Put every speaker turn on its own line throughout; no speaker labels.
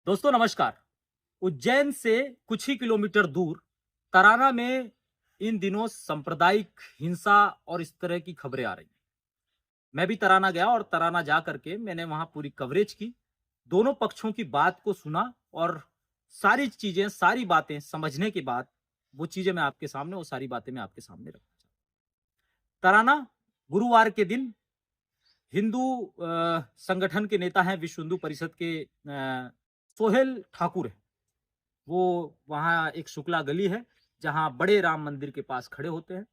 दोस्तों नमस्कार। उज्जैन से कुछ ही किलोमीटर दूर तराना में इन दिनों सांप्रदायिक हिंसा और इस तरह की खबरें आ रही हैं। मैं भी तराना गया और तराना जा करके मैंने वहां पूरी कवरेज की, दोनों पक्षों की बात को सुना और सारी चीजें, सारी बातें समझने के बाद वो चीजें मैं आपके सामने, वो सारी बातें मैं आपके सामने रखना चाहता हूं। तराना गुरुवार के दिन हिंदू संगठन के नेता हैं, विश्व हिंदू परिषद के सोहेल ठाकुर हैं। वो वहाँ एक शुक्ला गली है जहाँ बड़े राम मंदिर के पास खड़े होते हैं।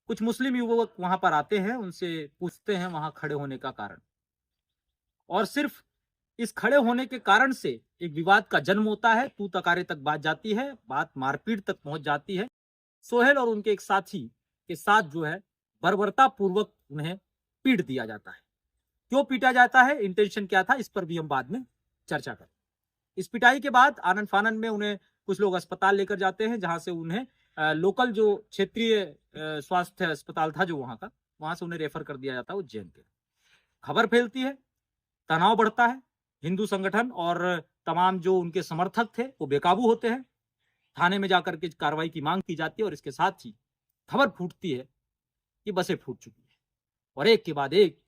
कुछ मुस्लिम युवक वहां पर आते हैं, उनसे पूछते हैं वहां खड़े होने का कारण, और सिर्फ इस खड़े होने के कारण से एक विवाद का जन्म होता है। तू तकारे तक बात जाती है, बात मारपीट तक पहुंच जाती है। सोहेल और उनके एक साथी के साथ जो है बर्बरता पूर्वक उन्हें पीट दिया जाता है। क्यों पीटा जाता है, इंटेंशन क्या था, इस पर भी हम बाद में चर्चा करें। इस पिटाई के बाद आनंद फानंद में उन्हें कुछ लोग अस्पताल लेकर जाते हैं, जहां से उन्हें लोकल जो क्षेत्रीय स्वास्थ्य अस्पताल था जो वहां का, वहां से उन्हें रेफर कर दिया जाता है उज्जैन के। खबर फैलती है, तनाव बढ़ता है, हिंदू संगठन और तमाम जो उनके समर्थक थे वो बेकाबू होते हैं। थाने में जाकर के कार्रवाई की मांग की जाती है और इसके साथ ही खबर फूटती है कि बसें फूट चुकी है और एक के बाद एक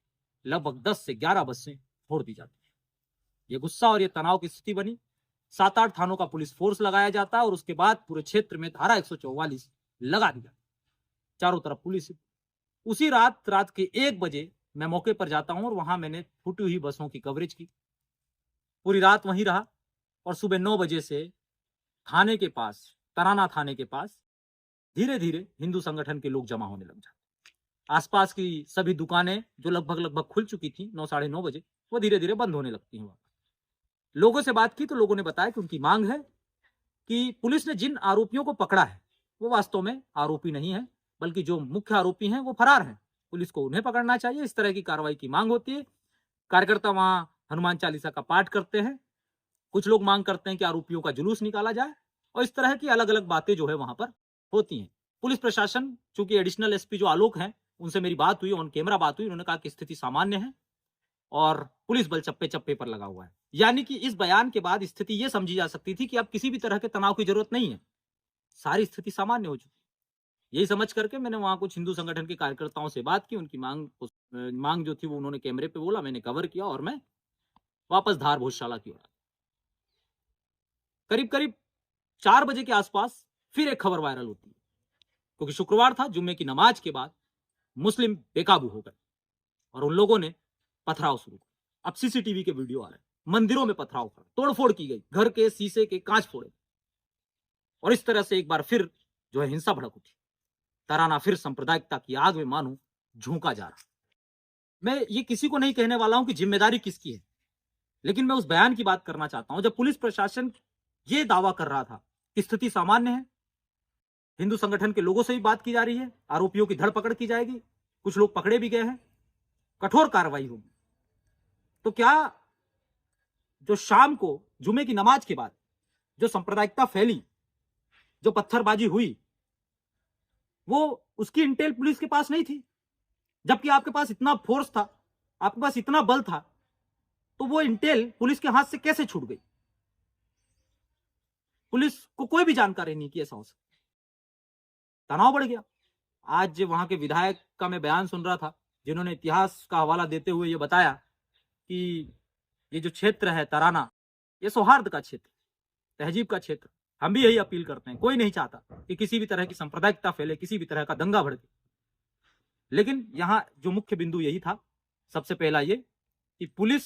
लगभग 10 से 11 बसें फोड़ दी जाती है। ये गुस्सा और ये तनाव की स्थिति बनी। 7-8 थानों का पुलिस फोर्स लगाया जाता है और उसके बाद पूरे क्षेत्र में धारा 144 लगा दिया, चारों तरफ पुलिस। उसी रात के 1 बजे मैं मौके पर जाता हूं और वहां मैंने फूटी हुई बसों की कवरेज की। पूरी रात वहीं रहा और सुबह 9 बजे से थाने के पास, तराना थाने के पास धीरे धीरे हिंदू संगठन के लोग जमा होने लग जाते। आसपास की सभी दुकानें जो लगभग खुल चुकी थी 9, साढ़े 9 बजे, वो धीरे धीरे बंद होने लगती हैं। लोगों से बात की तो लोगों ने बताया कि उनकी मांग है कि पुलिस ने जिन आरोपियों को पकड़ा है वो वास्तव में आरोपी नहीं है, बल्कि जो मुख्य आरोपी हैं वो फरार हैं। पुलिस को उन्हें पकड़ना चाहिए, इस तरह की कार्रवाई की मांग होती है। कार्यकर्ता वहां हनुमान चालीसा का पाठ करते हैं। कुछ लोग मांग करते हैं कि आरोपियों का जुलूस निकाला जाए और इस तरह की अलग अलग बातें जो है वहां पर होती हैं। पुलिस प्रशासन, चूंकि एडिशनल एसपी जो आलोक हैं, उनसे मेरी बात हुई, ऑन कैमरा बात हुई, उन्होंने कहा कि स्थिति सामान्य है और पुलिस बल चप्पे चप्पे पर लगा हुआ है। यानी कि इस बयान के बाद स्थिति यह समझी जा सकती थी कि अब किसी भी तरह के तनाव की जरूरत नहीं है, सारी स्थिति सामान्य हो चुकी है। यही समझ करके मैंने वहां कुछ हिंदू संगठन के कार्यकर्ताओं से बात की। उनकी मांग जो थी वो उन्होंने कैमरे पे बोला, मैंने कवर किया और मैं वापस धार भोजशाला की ओर। करीब करीब 4 बजे के आसपास फिर एक खबर वायरल होती है, क्योंकि शुक्रवार था, जुम्मे की नमाज के बाद मुस्लिम बेकाबू हो गए और उन लोगों ने पथराव शुरू किया। अब सीसीटीवी के वीडियो आ रहे हैं, मंदिरों में पथराव कर तोड़फोड़ की गई, घर के शीशे के कांच फोड़े और इस तरह से एक बार फिर जो है हिंसा भड़क उठी। तराना फिर सांप्रदायिकता की आग में मानो झोंका जा रहा। मैं ये किसी को नहीं कहने वाला हूं कि जिम्मेदारी किसकी है, लेकिन मैं उस बयान की बात करना चाहता हूं जब पुलिस प्रशासन ये दावा कर रहा था कि स्थिति सामान्य है, हिंदू संगठन के लोगों से भी बात की जा रही है, आरोपियों की धरपकड़ की जाएगी, कुछ लोग पकड़े भी गए हैं, कठोर कार्रवाई होगी। तो क्या जो शाम को जुमे की नमाज के बाद जो सांप्रदायिकता फैली, जो पत्थरबाजी हुई, वो उसकी इंटेल पुलिस के पास नहीं थी? जबकि आपके पास इतना फोर्स था, आपके पास इतना बल था, तो वो इंटेल पुलिस के हाथ से कैसे छूट गई? पुलिस को कोई भी जानकारी नहीं कि ऐसा हो सकता। तनाव बढ़ गया। आज वहां के विधायक का मैं बयान सुन रहा था, जिन्होंने इतिहास का हवाला देते हुए ये बताया कि ये जो क्षेत्र है तराना, ये सौहार्द का क्षेत्र, तहजीब का क्षेत्र। हम भी यही अपील करते हैं, कोई नहीं चाहता कि किसी भी तरह की सांप्रदायिकता फैले, किसी भी तरह का दंगा भड़के। लेकिन यहां जो मुख्य बिंदु यही था, सबसे पहला ये कि पुलिस,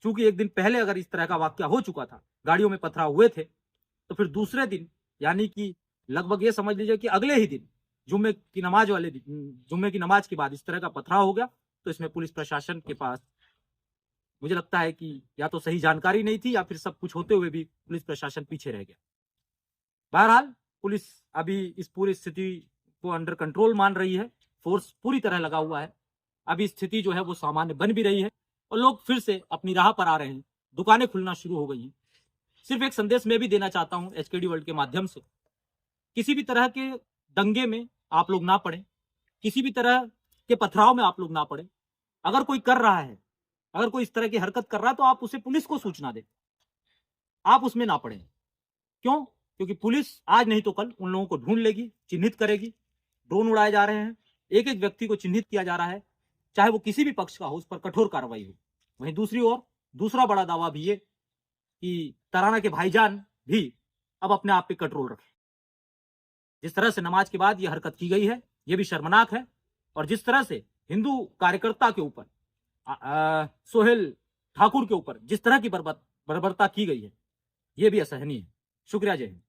चूंकि एक दिन पहले अगर इस तरह का वाक्य हो चुका था, गाड़ियों में पथराव हुए थे, तो फिर दूसरे दिन, यानी कि लगभग ये समझ लीजिए कि अगले ही दिन, जुम्मे की नमाज वाले दिन, जुम्मे की नमाज के बाद इस तरह का पथराव हो गया। तो इसमें पुलिस प्रशासन के पास, मुझे लगता है कि या तो सही जानकारी नहीं थी या फिर सब कुछ होते हुए भी पुलिस प्रशासन पीछे रह गया। बहरहाल पुलिस अभी इस पूरी स्थिति को अंडर कंट्रोल मान रही है, फोर्स पूरी तरह लगा हुआ है। अभी स्थिति जो है वो सामान्य बन भी रही है और लोग फिर से अपनी राह पर आ रहे हैं, दुकानें खुलना शुरू हो गई हैं। सिर्फ एक संदेश मैं भी देना चाहता हूं एचकेडी वर्ल्ड के माध्यम से, किसी भी तरह के दंगे में आप लोग ना पड़े, किसी भी तरह के पथराव में आप लोग ना पड़े। अगर कोई कर रहा है, अगर कोई इस तरह की हरकत कर रहा है, तो आप उसे पुलिस को सूचना दें। आप उसमें ना पड़े। क्यों? क्योंकि पुलिस आज नहीं तो कल उन लोगों को ढूंढ लेगी, चिन्हित करेगी। ड्रोन उड़ाए जा रहे हैं, एक एक व्यक्ति को चिन्हित किया जा रहा है, चाहे वो किसी भी पक्ष का हो, उस पर कठोर कार्रवाई हो। वहीं दूसरी ओर दूसरा बड़ा दावा भी ये कि तराना के भाईजान भी अब अपने आप पे कंट्रोल रखें। जिस तरह से नमाज के बाद ये हरकत की गई है, ये भी शर्मनाक है। और जिस तरह से हिंदू कार्यकर्ता के ऊपर सोहेल ठाकुर के ऊपर जिस तरह की बर्बरता की गई है, ये भी असहनीय है। शुक्रिया, जय हिंद।